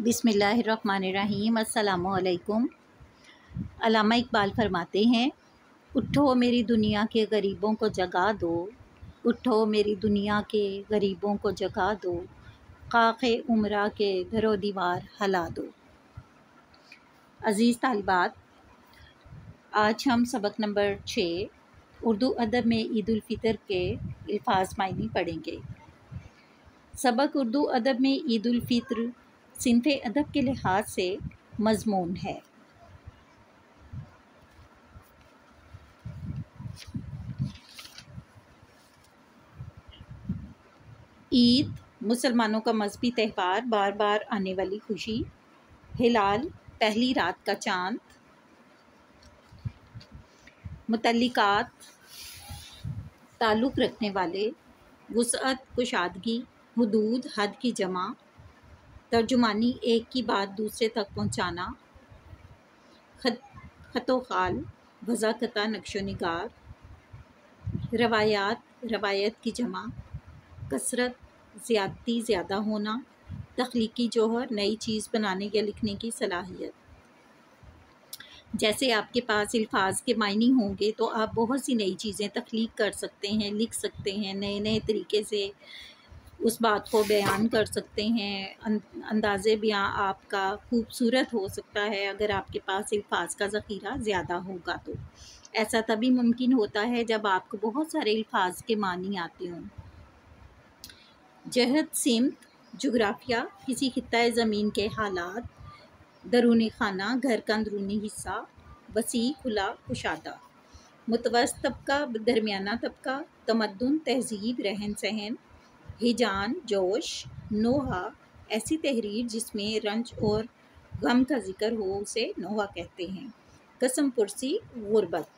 बिस्मिल्लाहिर्रहमानिर्रहीम। अस्सलामुअलैकुम। अल्लामा इकबाल फरमाते हैं, उठो मेरी दुनिया के गरीबों को जगा दो, उठो मेरी दुनिया के गरीबों को जगा दो, खाके उमरा के दरो दीवार हला दो। अज़ीज़ तालिबात, आज हम सबक नंबर 6 उर्दू अदब में ईद उल फितर के अल्फाज मायनी पढ़ेंगे। सबक उर्दू अदब में ईद उल फितर सिन्फ़े अदब के लिहाज से मज़मून है। ईद मुसलमानों का मजहबी त्यौहार, बार बार आने वाली खुशी, हिलाल पहली रात का चाँद, मुतल्लिकात ताल्लुक़ रखने वाले, वुसअत कुशादगी, हुदूद हद की जमा, तर्जुमानी एक की बात दूसरे तक पहुँचाना, ख़तो ख़ाल वज़ाक़ता नक्शो निगार, रवायात रवायत की जमा, कसरत ज़्यादती ज़्यादा होना, तख्लीकी जौहर नई चीज़ बनाने या लिखने की सलाहियत। जैसे आपके पास अल्फाज के मायने होंगे तो आप बहुत सी नई चीज़ें तख्लीक कर सकते हैं, लिख सकते हैं, नए नए तरीके से उस बात को बयान कर सकते हैं। अंदाज़े बयां आपका खूबसूरत हो सकता है अगर आपके पास अल्फाज का ज़ख़ीरा ज़्यादा होगा। तो ऐसा तभी मुमकिन होता है जब आपको बहुत सारे अल्फाज के मानी आते हों। जहत सिमत जोग्राफिया किसी खित्ता ज़मीन के हालात, दरूनी खाना घर का अंदरूनी हिस्सा, वसी खुला कुशादा, मुतवस्सित तबका दरमियाना तबका, तमद्दुन तहज़ीब रहन सहन, हिजान जोश, नोहा ऐसी तहरीर जिसमें रंज और गम का जिक्र हो उसे नोहा कहते हैं। कसम पुरसी गुरबत,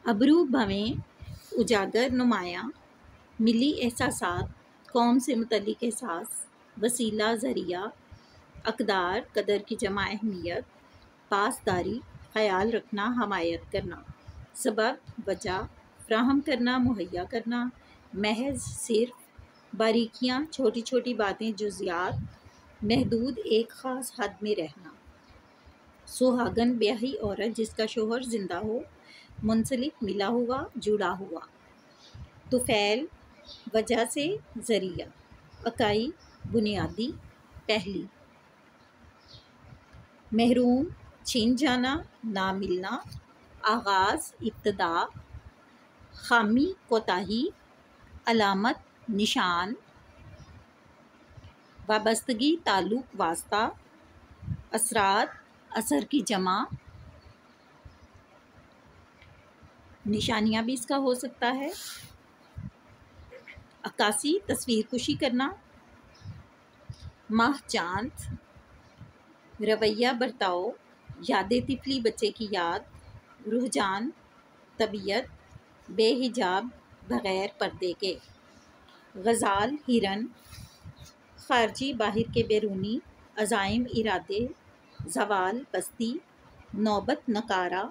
अबरू भवें उजागर नुमायाँ, मिली एहसासात कौम से मुतल्लिक एहसास, वसीला ज़रिया, अक़दार कदर की जमा अहमियत, पासदारी ख़याल रखना हमायत करना, सबब वजह फ़राहम करना मुहैया करना, महज सिर्फ बारीकियाँ छोटी छोटी बातें जुज़ियात, महदूद एक ख़ास हद में रहना, सुहागन ब्याही औरत जिसका शोहर ज़िंदा हो, मुंसलिक मिला हुआ जुड़ा हुआ, तुफ़ैल वजह से ज़रिया, अकाई बुनियादी पहली, महरूम छीन जाना ना मिलना, आगाज़ इब्तिदा, खामी कोताही, अलामत निशान, वाबस्तगी ताल्लुक़ वास्ता, असरात असर की जमा, निशानियाँ भी इसका हो सकता है, अक्कासी तस्वीर कुशी करना, माह चाँद, रवैया बर्ताओ, यादें तिफली बच्चे की याद, रुझान तबीयत, बेहिजाब बग़ैर पर्दे के, गज़ाल हिरन, ख़ारजी बाहिर के बैरूनी, अज़ाइम इरादे, ज़वाल पस्ती, नौबत नकारा,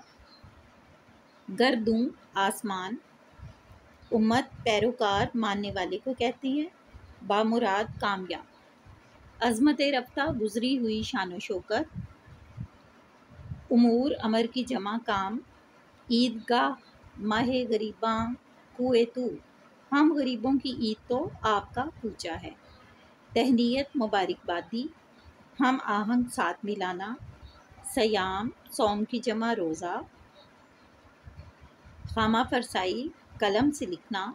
गर्दूं आसमान, उम्मत पैरोकार मानने वाले को कहते हैं, बामुराद कामयाब, अज़मत रफ्ता गुज़री हुई शानो शौकत, उमूर अमर की जमा काम, ईदगाह माहे गरीबां कुए तू, हम गरीबों की ईद तो आपका पूजा है, तहनीयत मुबारकबादी, हम आहंग साथ मिलाना, सयाम सौम की जमा रोज़ा, खामा फरसाई कलम से लिखना,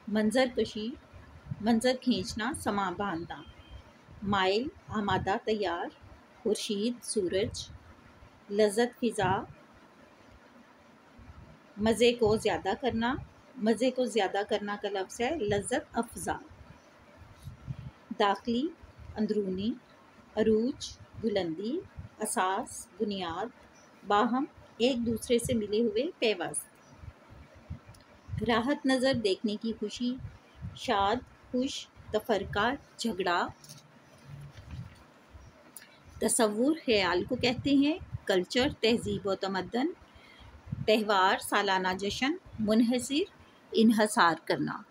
मंजर कशी मंजर खींचना समा बांधना, माइल आमादा तैयार, खुर्शीद सूरज, लज़्ज़त फ़िज़ा, मज़े को ज़्यादा करना, मज़े को ज़्यादा करना का लफ्ज़ है लज़्ज़त अफ़ज़ा, दाखिली अंदरूनी, अरूज बुलंदी, असास बुनियाद, बाहम एक दूसरे से मिले हुए पेवस्त, राहत नज़र देखने की खुशी, शाद खुश, तफ़रका झगड़ा, तसव्वुर ख़याल को कहते हैं, कल्चर तहज़ीब व तमद्दन, त्यौहार सालाना जश्न, मुनहसिर इन्हसार करना।